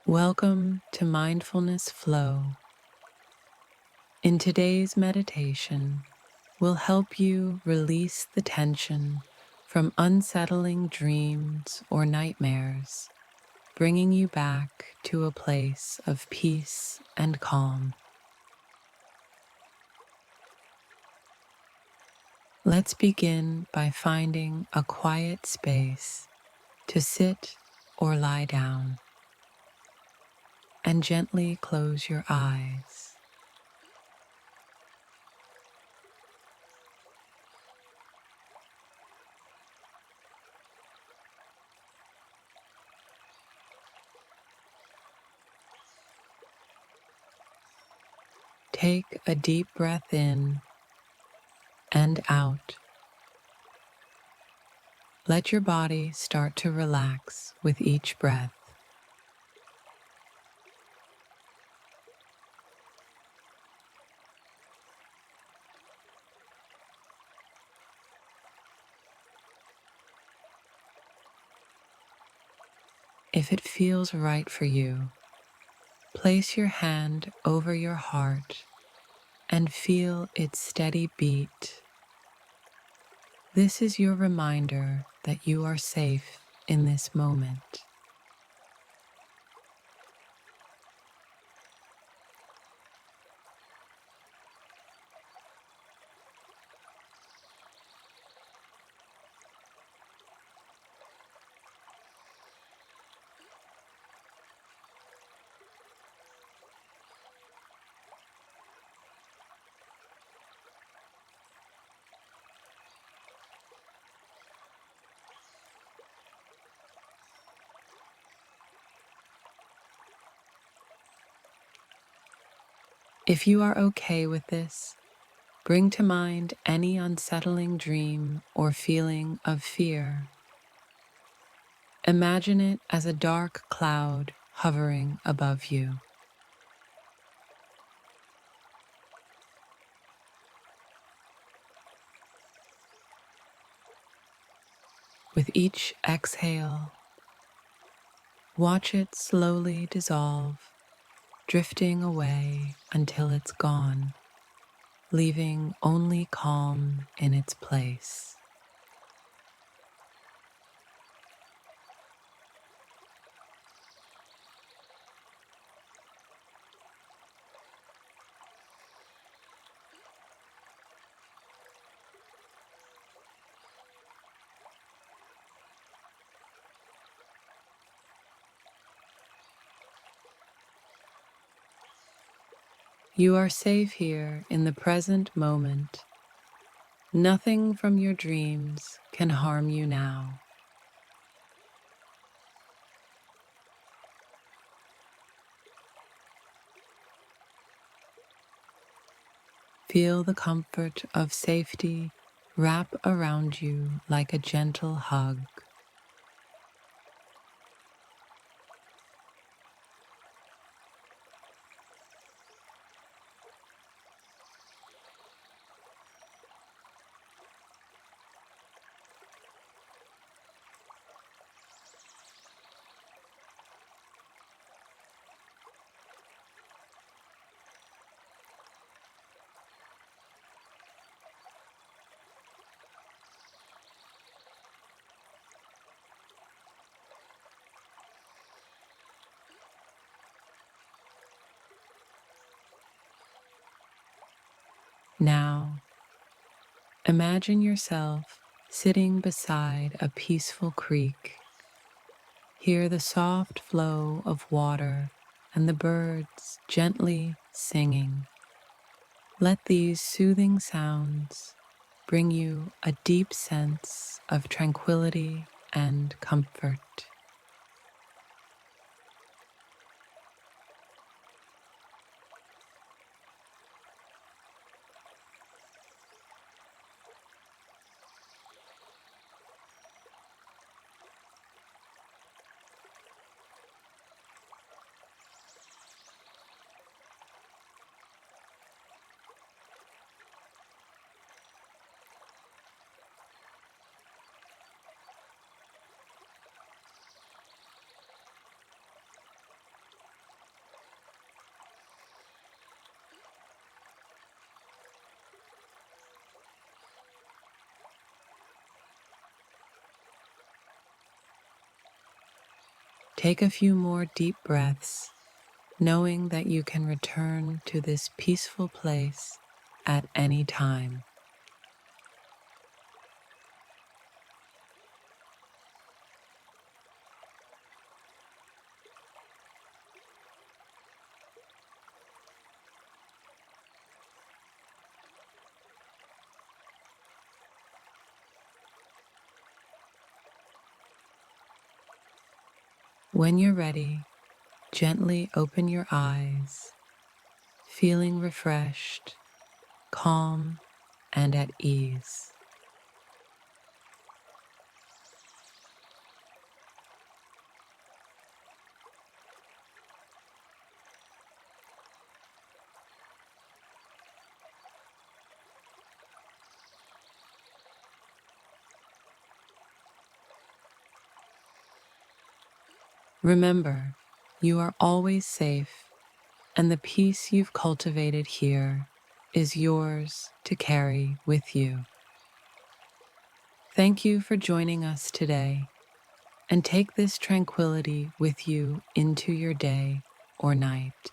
Welcome to Mindfulness Flow. In today's meditation, we'll help you release the tension from unsettling dreams or nightmares, bringing you back to a place of peace and calm. Let's begin by finding a quiet space to sit or lie down, and gently close your eyes. Take a deep breath in and out. Let your body start to relax with each breath. If it feels right for you, place your hand over your heart and feel its steady beat. This is your reminder that you are safe in this moment. If you are okay with this, bring to mind any unsettling dream or feeling of fear. Imagine it as a dark cloud hovering above you. With each exhale, watch it slowly dissolve, drifting away until it's gone, leaving only calm in its place. You are safe here in the present moment. Nothing from your dreams can harm you now. Feel the comfort of safety wrap around you like a gentle hug. Now, imagine yourself sitting beside a peaceful creek. Hear the soft flow of water and the birds gently singing. Let these soothing sounds bring you a deep sense of tranquility and comfort. Take a few more deep breaths, knowing that you can return to this peaceful place at any time. When you're ready, gently open your eyes, feeling refreshed, calm, and at ease. Remember, you are always safe, and the peace you've cultivated here is yours to carry with you. Thank you for joining us today, and take this tranquility with you into your day or night.